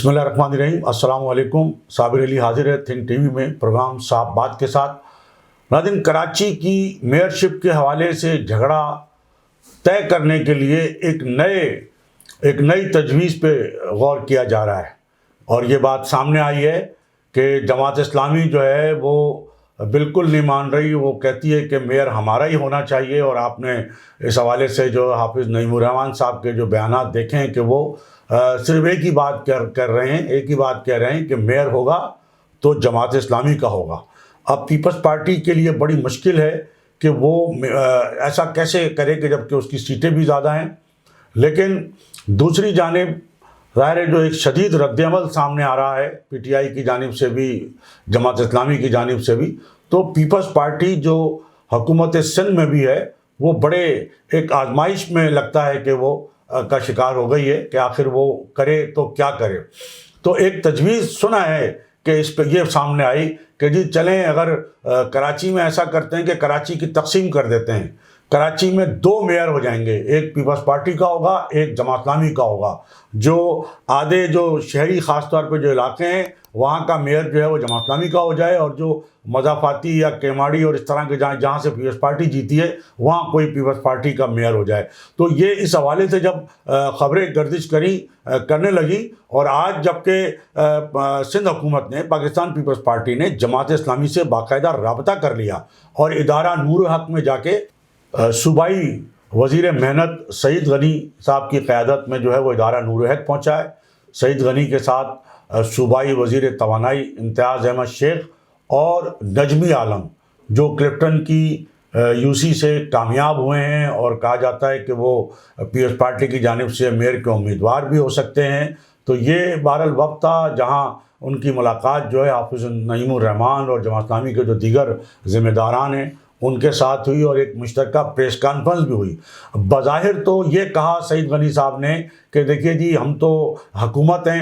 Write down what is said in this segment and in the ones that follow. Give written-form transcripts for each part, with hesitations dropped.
بسم اللہ الرحمن الرحیم. السلام علیکم. صابر علی حاضر ہے تھنک ٹی وی میں پروگرام صاحب بات کے ساتھ. ناظرین، کراچی کی میئرشپ کے حوالے سے جھگڑا طے کرنے کے لیے ایک نئی تجویز پہ غور کیا جا رہا ہے، اور یہ بات سامنے آئی ہے کہ جماعت اسلامی جو ہے وہ بالکل نہیں مان رہی. وہ کہتی ہے کہ میئر ہمارا ہی ہونا چاہیے، اور آپ نے اس حوالے سے جو حافظ نعیم الرحمان صاحب کے جو بیانات دیکھے ہیں کہ وہ صرف ایک ہی بات کر رہے ہیں، ایک ہی بات کہہ رہے ہیں کہ میئر ہوگا تو جماعت اسلامی کا ہوگا. اب پیپلز پارٹی کے لیے بڑی مشکل ہے کہ وہ ایسا کیسے کرے کہ جب کہ اس کی سیٹیں بھی زیادہ ہیں. لیکن دوسری جانب ظاہر ہے جو ایک شدید رد عمل سامنے آ رہا ہے پی ٹی آئی کی جانب سے بھی، جماعت اسلامی کی جانب سے بھی، تو پیپلز پارٹی جو حکومت سندھ میں بھی ہے وہ بڑے ایک آزمائش میں لگتا ہے کہ وہ کا شکار ہو گئی ہے کہ آخر وہ کرے تو کیا کرے. تو ایک تجویز سنا ہے کہ اس پہ یہ سامنے آئی کہ جی چلیں اگر کراچی میں ایسا کرتے ہیں کہ کراچی کی تقسیم کر دیتے ہیں. کراچی میں 2 میئر ہو جائیں گے، ایک پیپلز پارٹی کا ہوگا، ایک جماعت اسلامی کا ہوگا. جو آدھے جو شہری خاص طور پہ جو علاقے ہیں وہاں کا میئر جو ہے وہ جماعت اسلامی کا ہو جائے، اور جو مضافاتی یا کیماڑی اور اس طرح کے جہاں سے پیپلز پارٹی جیتی ہے وہاں کوئی پیپلز پارٹی کا میئر ہو جائے. تو یہ اس حوالے سے جب خبریں گردش کرنے لگی، اور آج جب کہ سندھ حکومت نے، پاکستان پیپلز پارٹی نے جماعت اسلامی سے باقاعدہ رابطہ کر لیا اور ادارہ نور حق میں جا کے صوبائی وزیر محنت سعید غنی صاحب کی قیادت میں جو ہے وہ ادارہ نور حق پہنچا ہے. سعید غنی کے ساتھ صوبائی وزیر توانائی امتیاز احمد شیخ اور نجمی عالم جو کلفٹن کی یو سی سے کامیاب ہوئے ہیں، اور کہا جاتا ہے کہ وہ پیپلز پارٹی کی جانب سے میئر کے امیدوار بھی ہو سکتے ہیں. تو یہ بہرحال وقت تھا جہاں ان کی ملاقات جو ہے حافظ نعیم الرحمان اور جماعت اسلامی کے جو دیگر ذمہ داران ہیں ان کے ساتھ ہوئی، اور ایک مشترکہ پریس کانفرنس بھی ہوئی. بظاہر تو یہ کہا سعید غنی صاحب نے کہ دیکھیے جی ہم تو حکومت ہیں،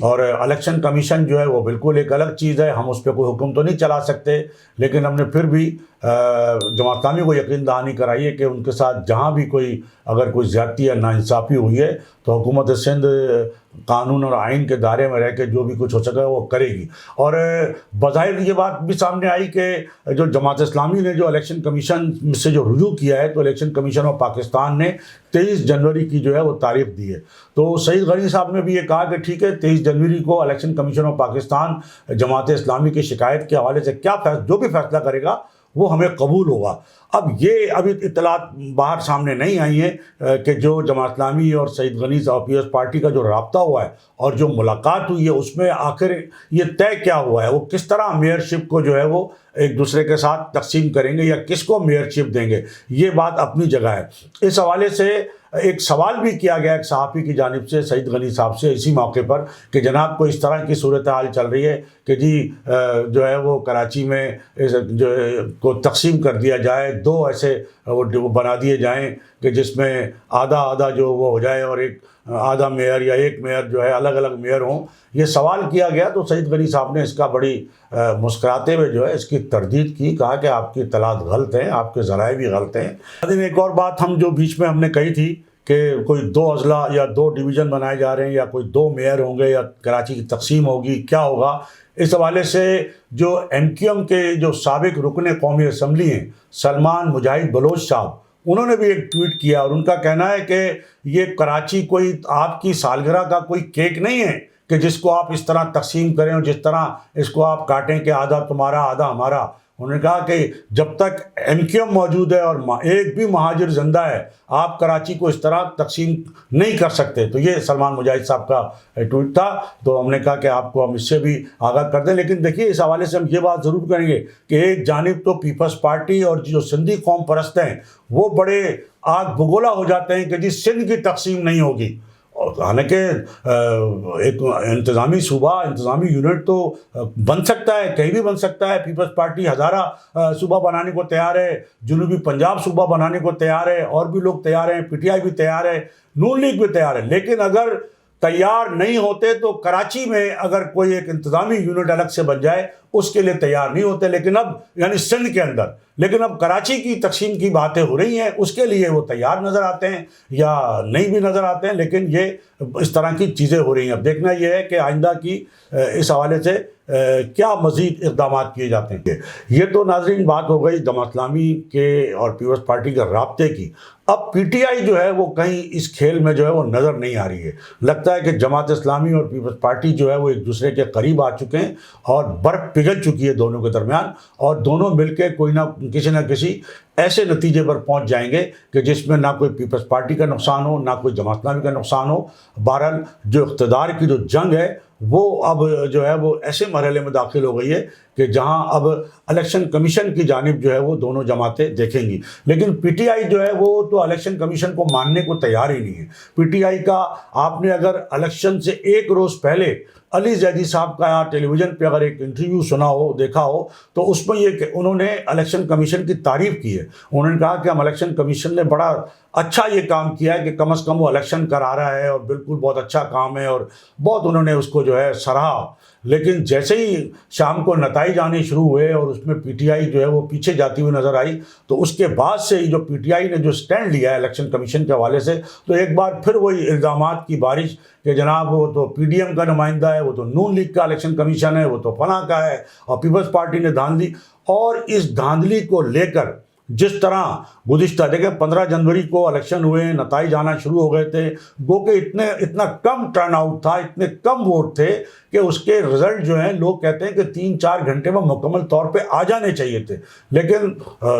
اور الیکشن کمیشن جو ہے وہ بالکل ایک الگ چیز ہے، ہم اس پہ کوئی حکم تو نہیں چلا سکتے. لیکن ہم نے پھر بھی جماعت اسلامی کو یقین دہانی کرائی ہے کہ ان کے ساتھ جہاں بھی اگر کوئی زیادتی یا ناانصافی ہوئی ہے تو حکومت سندھ قانون اور آئین کے دائرے میں رہ کے جو بھی کچھ ہو سکے وہ کرے گی. اور بظاہر یہ بات بھی سامنے آئی کہ جو جماعت اسلامی نے جو الیکشن کمیشن سے جو رجوع کیا ہے، تو الیکشن کمیشن آف پاکستان نے 23 جنوری کی جو ہے وہ تاریخ دی ہے. تو سعید غنی صاحب نے بھی یہ کہا کہ ٹھیک ہے 23 جنوری کو election commission of Pakistan Jamaat Islami کی شکایت کے حوالے سے جو بھی فیصلہ کرے گا وہ ہمیں قبول ہوگا. ابھی اطلاعات باہر سامنے نہیں آئی ہیں کہ جو جماعت اسلامی اور سعید غنی صاحب پیپلز پارٹی کا جو رابطہ ہوا ہے اور جو ملاقات ہوئی ہے اس میں آخر یہ طے کیا ہوا ہے، وہ کس طرح میئرشپ کو جو ہے وہ ایک دوسرے کے ساتھ تقسیم کریں گے یا کس کو میئرشپ دیں گے. یہ بات اپنی جگہ ہے. اس حوالے سے ایک سوال بھی کیا گیا ایک صحافی کی جانب سے سعید غنی صاحب سے اسی موقع پر کہ جناب کو اس طرح کی صورتحال چل رہی ہے کہ جی جو ہے وہ کراچی میں جو کو تقسیم کر دیا جائے، 2 ایسے وہ بنا دیے جائیں کہ جس میں آدھا جو وہ ہو جائے، اور ایک آدھا میئر یا ایک میئر جو ہے الگ الگ میئر ہوں. یہ سوال کیا گیا تو سعید غنی صاحب نے اس کا بڑی مسکراتے ہوئے جو ہے اس کی تردید کی، کہا کہ آپ کی اطلاعات غلط ہیں، آپ کے ذرائع بھی غلط ہیں. لیکن ایک اور بات ہم جو بیچ میں ہم نے کہی تھی کہ کوئی 2 اضلاع یا 2 ڈویژن بنائے جا رہے ہیں یا کوئی 2 میئر ہوں گے یا کراچی کی تقسیم ہوگی، کیا ہوگا. اس حوالے سے جو ایم کیو ایم کے جو سابق رکن قومی اسمبلی ہیں سلمان مجاہد بلوچ صاحب، انہوں نے بھی ایک ٹویٹ کیا، اور ان کا کہنا ہے کہ یہ کراچی کوئی آپ کی سالگرہ کا کوئی کیک نہیں ہے کہ جس کو آپ اس طرح تقسیم کریں اور جس طرح اس کو آپ کاٹیں کہ آدھا تمہارا آدھا ہمارا. انہوں نے کہا کہ جب تک ایم کیو ایم موجود ہے اور ایک بھی مہاجر زندہ ہے آپ کراچی کو اس طرح تقسیم نہیں کر سکتے. تو یہ سلمان مجاہد صاحب کا ٹویٹ تھا. تو ہم نے کہا کہ آپ کو ہم اس سے بھی آگاہ کر دیں. لیکن دیکھیے اس حوالے سے ہم یہ بات ضرور کریں گے کہ ایک جانب تو پیپلز پارٹی اور جو سندھی قوم پرست ہیں وہ بڑے آگ بگولا ہو جاتے ہیں کہ جی سندھ کی تقسیم نہیں ہوگی. حالانکہ ایک انتظامی صوبہ، انتظامی یونٹ تو بن سکتا ہے، کہیں بھی بن سکتا ہے. پیپلز پارٹی ہزارہ صوبہ بنانے کو تیار ہے، جنوبی پنجاب صوبہ بنانے کو تیار ہے، اور بھی لوگ تیار ہیں، پی ٹی آئی بھی تیار ہے، نون لیگ بھی تیار ہے. لیکن اگر تیار نہیں ہوتے تو کراچی میں اگر کوئی ایک انتظامی یونٹ الگ سے بن جائے اس کے لیے تیار نہیں ہوتے، لیکن اب یعنی سندھ کے اندر، لیکن اب کراچی کی تقسیم کی باتیں ہو رہی ہیں، اس کے لیے وہ تیار نظر آتے ہیں یا نہیں بھی نظر آتے ہیں، لیکن یہ اس طرح کی چیزیں ہو رہی ہیں۔ اب دیکھنا یہ ہے کہ آئندہ کی اس حوالے سے کیا مزید اقدامات کیے جاتے ہیں۔ یہ تو ناظرین بات ہو گئی جماعت اسلامی کے اور پیپلز پارٹی کے رابطے کی۔ اب پی ٹی آئی جو ہے وہ کہیں اس کھیل میں جو ہے وہ نظر نہیں آ رہی ہے۔ لگتا ہے کہ جماعت اسلامی اور پیپلز پارٹی جو ہے وہ ایک دوسرے کے قریب آ چکے ہیں اور برف پگھل چکی ہے دونوں کے درمیان، اور دونوں مل کے کوئی نہ کسی ایسے نتیجے پر پہنچ جائیں گے کہ جس میں نہ کوئی پیپلز پارٹی کا نقصان ہو، نہ کوئی جماعت اسلامی کا نقصان ہو۔ بہرحال جو اقتدار کی جو جنگ ہے وہ اب جو ہے وہ ایسے مرحلے میں داخل ہو گئی ہے کہ جہاں اب الیکشن کمیشن کی جانب جو ہے وہ دونوں جماعتیں دیکھیں گی، لیکن پی ٹی آئی جو ہے وہ تو الیکشن کمیشن کو ماننے کو تیار ہی نہیں ہے۔ پی ٹی آئی کا آپ نے اگر الیکشن سے ایک روز پہلے علی زیدی صاحب کا ٹیلی ویژن پہ اگر ایک انٹرویو سنا ہو، دیکھا ہو، تو اس میں یہ کہ انہوں نے الیکشن کمیشن کی تعریف کی ہے۔ انہوں نے کہا کہ ہم الیکشن کمیشن نے بڑا اچھا یہ کام کیا ہے کہ کم از کم وہ الیکشن کرا رہا ہے اور بالکل بہت اچھا کام ہے، اور بہت انہوں نے اس کو جو ہے سراہا۔ لیکن جیسے ہی شام کو نتائج آنے شروع ہوئے اور اس میں پی ٹی آئی جو ہے وہ پیچھے جاتی ہوئی نظر آئی، تو اس کے بعد سے ہی جو پی ٹی آئی نے جو سٹینڈ لیا ہے الیکشن کمیشن کے حوالے سے، تو ایک بار پھر وہی الزامات کی بارش کہ جناب وہ تو پی ڈی ایم کا نمائندہ ہے، وہ تو نون لیگ کا الیکشن کمیشن ہے، وہ تو فلاں کا ہے، اور پیپلز پارٹی نے دھاندلی، اور اس دھاندلی کو لے کر جس طرح گزشتہ دیکھیں 15 جنوری کو الیکشن ہوئے، نتائج آنا شروع ہو گئے تھے، گو کہ اتنا کم ٹرن آؤٹ تھا، اتنے کم ووٹ تھے کہ اس کے رزلٹ جو ہیں لوگ کہتے ہیں کہ 3-4 گھنٹے میں مکمل طور پہ آ جانے چاہیے تھے۔ لیکن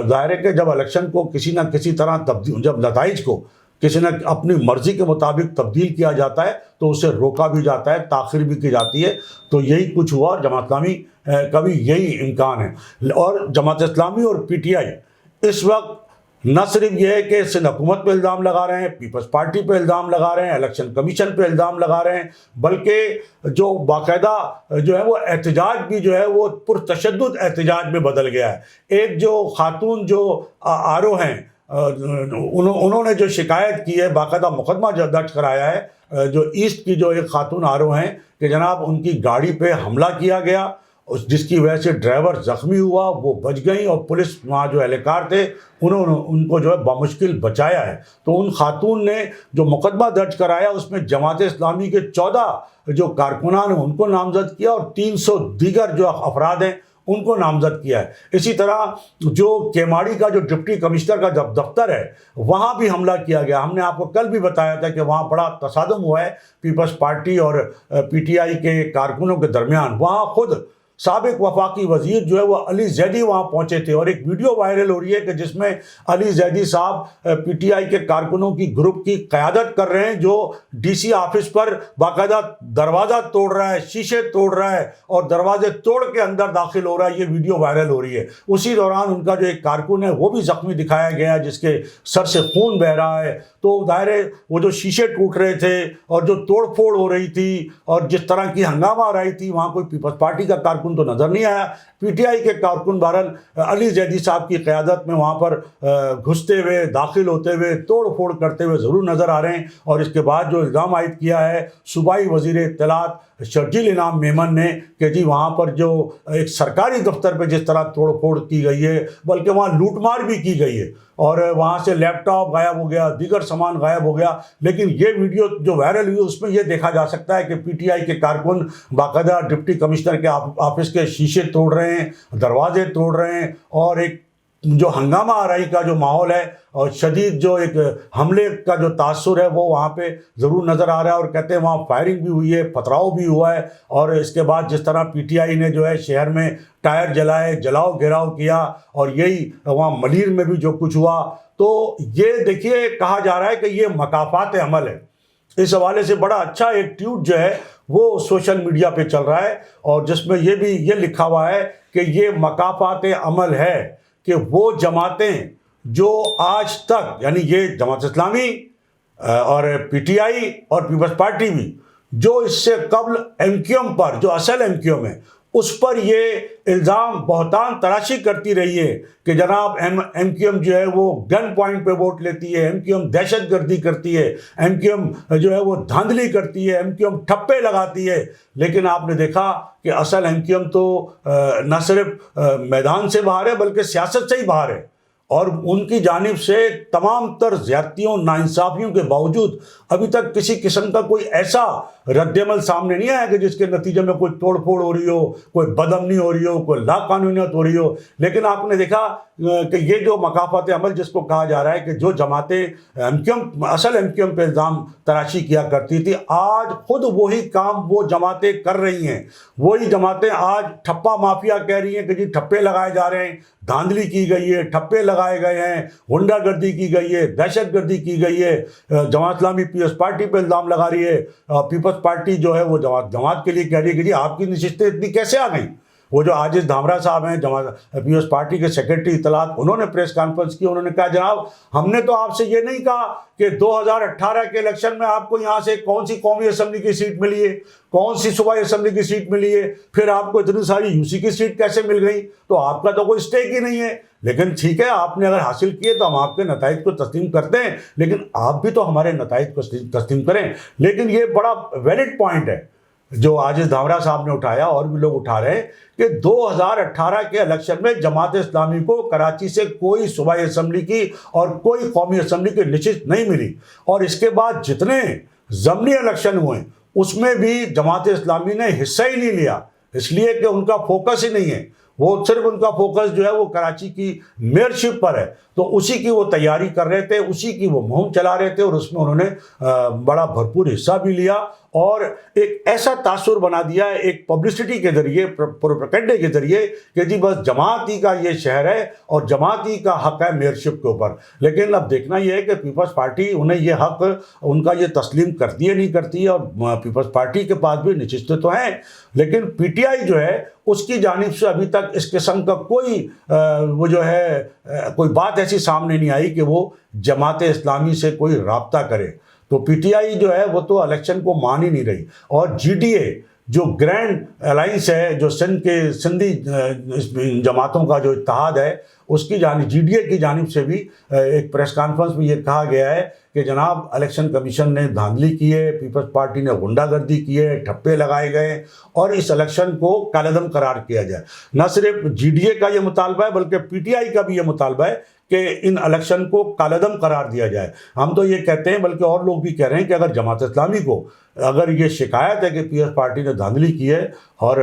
ظاہر ہے کہ جب الیکشن کو کسی نہ کسی طرح جب نتائج کو کسی نے اپنی مرضی کے مطابق تبدیل کیا جاتا ہے تو اسے روکا بھی جاتا ہے، تاخیر بھی کی جاتی ہے۔ تو یہی کچھ ہوا، اور جماعت اسلامی کا بھی یہی امکان ہے۔ اور جماعت اسلامی اور پی ٹی آئی اس وقت نہ صرف یہ ہے کہ سندھ حکومت پہ الزام لگا رہے ہیں، پیپلز پارٹی پہ الزام لگا رہے ہیں، الیکشن کمیشن پہ الزام لگا رہے ہیں، بلکہ جو باقاعدہ جو ہے وہ احتجاج بھی جو ہے وہ پرتشدد احتجاج میں بدل گیا ہے۔ ایک جو خاتون جو آر او ہیں، انہوں نے جو شکایت کی ہے، باقاعدہ مقدمہ جو درج کرایا ہے، جو ایسٹ کی جو ایک خاتون آر او ہیں کہ جناب ان کی گاڑی پہ حملہ کیا گیا، جس کی وجہ سے ڈرائیور زخمی ہوا، وہ بچ گئیں، اور پولیس وہاں جو اہلکار تھے انہوں نے ان کو جو ہے بمشکل بچایا ہے۔ تو ان خاتون نے جو مقدمہ درج کرایا اس میں جماعت اسلامی کے 14 جو کارکنان ہیں ان کو نامزد کیا، اور 300 دیگر جو افراد ہیں ان کو نامزد کیا ہے۔ اسی طرح جو کیماڑی کا جو ڈپٹی کمشنر کا دفتر ہے وہاں بھی حملہ کیا گیا۔ ہم نے آپ کو کل بھی بتایا تھا کہ وہاں بڑا تصادم ہوا ہے پیپلز پارٹی اور پی ٹی آئی کے کارکنوں کے درمیان۔ وہاں خود سابق وفاقی وزیر جو ہے وہ علی زیدی وہاں پہنچے تھے، اور ایک ویڈیو وائرل ہو رہی ہے کہ جس میں علی زیدی صاحب پی ٹی آئی کے کارکنوں کی گروپ کی قیادت کر رہے ہیں، جو ڈی سی آفس پر باقاعدہ دروازہ توڑ رہا ہے، شیشے توڑ رہا ہے، اور دروازے توڑ کے اندر داخل ہو رہا ہے۔ یہ ویڈیو وائرل ہو رہی ہے۔ اسی دوران ان کا جو ایک کارکن ہے وہ بھی زخمی دکھایا گیا ہے، جس کے سر سے خون بہہ رہا ہے۔ تو ظاہر ہے وہ جو شیشے ٹوٹ رہے تھے اور جو توڑ پھوڑ ہو رہی تھی اور جس طرح کی ہنگامہ آ رہی تھی، وہاں کوئی پیپلز پارٹی کا کارکن تو نظر نہیں آیا۔ پی ٹی آئی کے کارکن بہرحال علی زیدی صاحب کی قیادت میں وہاں پر گھستے ہوئے، داخل ہوتے ہوئے، توڑ پھوڑ کرتے ہوئے ضرور نظر آ رہے ہیں۔ اور اس کے بعد جو الزام عائد کیا ہے صوبائی وزیر اطلاعات شرجیل انعام میمن نے کہ جی وہاں پر جو ایک سرکاری دفتر پہ جس طرح توڑ پھوڑ کی گئی ہے، بلکہ وہاں لوٹ مار بھی کی گئی ہے، اور وہاں سے لیپ ٹاپ غائب ہو گیا، دیگر سامان غائب ہو گیا۔ لیکن یہ ویڈیو جو وائرل ہوئی اس میں یہ دیکھا جا سکتا ہے کہ پی ٹی آئی کے کارکن باقاعدہ ڈپٹی کمشنر کے آفس کے شیشے توڑ رہے ہیں، دروازے توڑ رہے ہیں، اور ایک جو ہنگامہ آرائی کا جو ماحول ہے اور شدید جو ایک حملے کا جو تاثر ہے وہ وہاں پہ ضرور نظر آ رہا ہے۔ اور کہتے ہیں وہاں فائرنگ بھی ہوئی ہے، پتھراؤ بھی ہوا ہے، اور اس کے بعد جس طرح پی ٹی آئی نے جو ہے شہر میں ٹائر جلائے، جلاؤ گھیراؤ کیا، اور یہی وہاں ملیر میں بھی جو کچھ ہوا، تو یہ دیکھیے کہا جا رہا ہے کہ یہ مکافات عمل ہے۔ اس حوالے سے بڑا اچھا ایک ٹویٹ جو ہے وہ سوشل میڈیا پہ چل رہا ہے، اور جس میں یہ بھی یہ لکھا ہوا ہے کہ یہ مکافات عمل ہے کہ وہ جماعتیں جو آج تک، یعنی یہ جماعت اسلامی اور پی ٹی آئی اور پیپلز پارٹی بھی، جو اس سے قبل ایم کیو ایم پر، جو اصل ایم کیو ایم ہے، اس پر یہ الزام بہتان تراشی کرتی رہی ہے کہ جناب ایم کیو ایم جو ہے وہ گن پوائنٹ پہ ووٹ لیتی ہے، ایم کیو ایم دہشت گردی کرتی ہے، ایم کیو ایم جو ہے وہ دھاندلی کرتی ہے، ایم کیو ایم ٹھپے لگاتی ہے. لیکن آپ نے دیکھا کہ اصل ایم کیو ایم تو نہ صرف میدان سے باہر ہے بلکہ سیاست سے ہی باہر ہے. اور ان کی جانب سے تمام تر زیادتیوں ناانصافیوں کے باوجود ابھی تک کسی قسم کا کوئی ایسا رد عمل سامنے نہیں آیا کہ جس کے نتیجے میں کوئی توڑ پھوڑ ہو رہی ہو، کوئی بدامنی ہو رہی ہو، کوئی لاقانونیت ہو رہی ہو. لیکن آپ نے دیکھا کہ یہ جو مکافات عمل جس کو کہا جا رہا ہے کہ جو جماعتیں اصل ایم کیو ایم پہ الزام تراشی کیا کرتی تھی، آج خود وہی کام وہ جماعتیں کر رہی ہیں. وہی جماعتیں آج ٹھپا مافیا کہہ رہی ہیں کہ جی ٹھپے لگائے جا رہے ہیں، دھاندلی کی گئی ہے، ٹھپے لگائے گئے ہیں، غنڈہ گردی کی گئی ہے، دہشت گردی کی گئی ہے. جماعت اسلامی پیپلز پارٹی پہ الزام لگا رہی ہے. پیپلز پارٹی جو ہے وہ جماعت کے لیے کہہ رہی ہے کہ جی آپ کی نشستیں اتنی کیسے آ گئیں. وہ جو عاجز دھامرا صاحب ہیں پیپلز پارٹی کے سیکرٹری اطلاعات، انہوں نے پریس کانفرنس کی، انہوں نے کہا جناب ہم نے تو آپ سے یہ نہیں کہا کہ 2018 کے الیکشن میں آپ کو یہاں سے کون سی قومی اسمبلی کی سیٹ ملی ہے، کون سی صوبائی اسمبلی کی سیٹ ملی ہے، پھر آپ کو اتنی ساری یو سی کی سیٹ کیسے مل گئی. تو آپ کا تو کوئی اسٹیک ہی نہیں ہے. لیکن ٹھیک ہے، آپ نے اگر حاصل کیے تو ہم آپ کے نتائج کو تسلیم کرتے ہیں، لیکن آپ بھی تو ہمارے نتائج کو تسلیم کریں. لیکن یہ بڑا ویلڈ پوائنٹ ہے جو عاجز دھامرا صاحب نے اٹھایا، اور بھی لوگ اٹھا رہے ہیں، کہ 2018 کے الیکشن میں جماعت اسلامی کو کراچی سے کوئی صوبائی اسمبلی کی اور کوئی قومی اسمبلی کی نشست نہیں ملی. اور اس کے بعد جتنے ضمنی الیکشن ہوئے اس میں بھی جماعت اسلامی نے حصہ ہی نہیں لیا، اس لیے کہ ان کا فوکس ہی نہیں ہے. وہ صرف ان کا فوکس جو ہے وہ کراچی کی میئرشپ پر ہے. تو اسی کی وہ تیاری کر رہے تھے، اسی کی وہ مہم چلا رہے تھے، اور اس میں انہوں نے بڑا بھرپور حصہ بھی لیا اور ایک ایسا تاثر بنا دیا ہے ایک پبلسٹی کے ذریعے، پروپیگنڈے کے ذریعے کہ جی بس جماعت ہی کا یہ شہر ہے اور جماعت ہی کا حق ہے میئرشپ کے اوپر. لیکن اب دیکھنا یہ ہے کہ پیپلز پارٹی انہیں یہ حق ان کا یہ تسلیم کرتی ہے نہیں کرتی ہے. اور پیپلز پارٹی کے پاس بھی نشستیں تو ہیں، لیکن پی ٹی آئی جو ہے اس کی جانب سے ابھی تک اس قسم کا کوئی وہ جو ہے کوئی بات ایسی سامنے نہیں آئی کہ وہ جماعت اسلامی سے کوئی رابطہ کرے. تو پی ٹی آئی جو ہے وہ تو الیکشن کو مان ہی نہیں رہی. اور جی ڈی اے جو گرینڈ الائنس ہے، جو سندھ کے سندھی جماعتوں کا جو اتحاد ہے، اس کی جانب جی ڈی اے کی جانب سے بھی ایک پریس کانفرنس میں یہ کہا گیا ہے کہ جناب الیکشن کمیشن نے دھاندلی کی ہے، پیپلز پارٹی نے غنڈہ گردی کی ہے، ٹھپے لگائے گئے، اور اس الیکشن کو کالعدم قرار کیا جائے. نہ صرف جی ڈی اے کا یہ مطالبہ ہے بلکہ پی ٹی آئی کا بھی یہ مطالبہ ہے کہ ان الیکشن کو کالعدم قرار دیا جائے. ہم تو یہ کہتے ہیں، بلکہ اور لوگ بھی کہہ رہے ہیں کہ اگر جماعت اسلامی کو اگر یہ شکایت ہے کہ پیپلز پارٹی نے دھاندلی کی ہے اور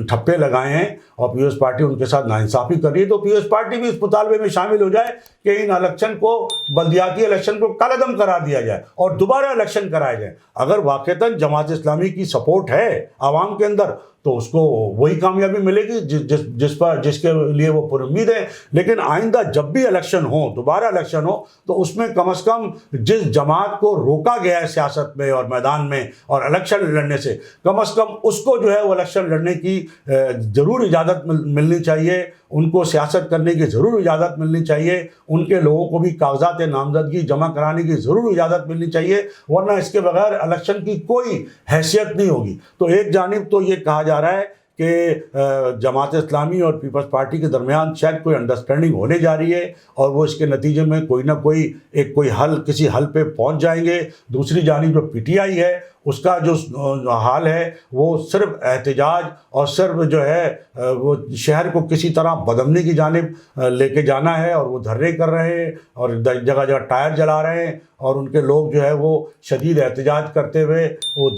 ٹھپے لگائے ہیں اور پیپلز پارٹی ان کے ساتھ ناانصافی کر رہی ہے، تو پیپلز پارٹی بھی اس مطالبے میں شامل ہو جائے کہ ان الیکشن کو، بلدیاتی الیکشن کو کالعدم قرار دیا جائے اور دوبارہ الیکشن کرائے جائیں. اگر واقعتاً جماعت اسلامی کی سپورٹ ہے عوام کے اندر تو اس کو وہی کامیابی ملے گی جس کے لیے وہ پر امید ہے. لیکن آئندہ جب بھی الیکشن ہو، دوبارہ الیکشن ہو، تو اس میں کم از کم جس جماعت کو روکا گیا ہے سیاست میں اور میدان میں اور الیکشن لڑنے سے، کم از کم اس کو جو ہے وہ الیکشن لڑنے کی ضرور اجازت ملنی چاہیے، ان کو سیاست کرنے کی ضرور اجازت ملنی چاہیے، ان کے لوگوں کو بھی کاغذات نامزدگی جمع کرانے کی ضرور اجازت ملنی چاہیے، ورنہ اس کے بغیر الیکشن کی کوئی حیثیت نہیں ہوگی. تو ایک جانب تو یہ کہا جا رہا ہے کہ جماعت اسلامی اور پیپلز پارٹی کے درمیان شاید کوئی انڈرسٹینڈنگ ہونے جا رہی ہے اور وہ اس کے نتیجے میں کوئی نہ کوئی کسی حل پہ پہنچ جائیں گے. دوسری جانب جو پی ٹی آئی ہے اس کا جو حال ہے وہ صرف احتجاج اور صرف جو ہے وہ شہر کو کسی طرح بدامنی کی جانب لے کے جانا ہے، اور وہ دھرنے کر رہے ہیں اور جگہ جگہ ٹائر جلا رہے ہیں، اور ان کے لوگ جو ہے وہ شدید احتجاج کرتے ہوئے وہ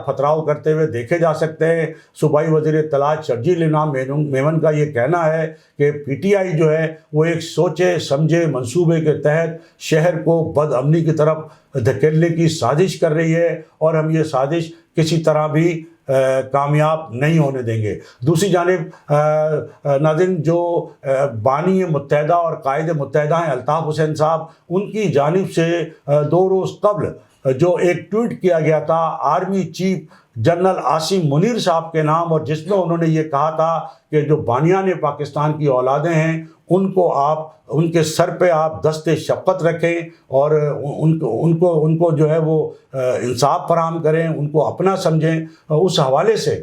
پتھراؤ کرتے ہوئے دیکھے جا سکتے ہیں. صوبائی وزیر اطلاعات شرجیل انعام میمن کا یہ کہنا ہے کہ پی ٹی آئی جو ہے وہ ایک سوچے سمجھے منصوبے کے تحت شہر کو بد امنی کی طرف دھکیلنے کی سازش کر رہی ہے، اور ہم یہ سازش کسی طرح بھی کامیاب نہیں ہونے دیں گے. دوسری جانب ناظرین، جو بانی متحدہ اور قائد متحدہ ہیں الطاف حسین صاحب، ان کی جانب سے 2 روز قبل جو ایک ٹویٹ کیا گیا تھا army chief general Asim Munir صاحب کے نام، اور جس میں انہوں نے یہ کہا تھا کہ جو بانیان پاکستان کی اولادیں ہیں ان کو آپ، ان کے سر پہ آپ دست شفقت رکھیں اور ان کو جو ہے وہ انصاف فراہم کریں، ان کو اپنا سمجھیں. اس حوالے سے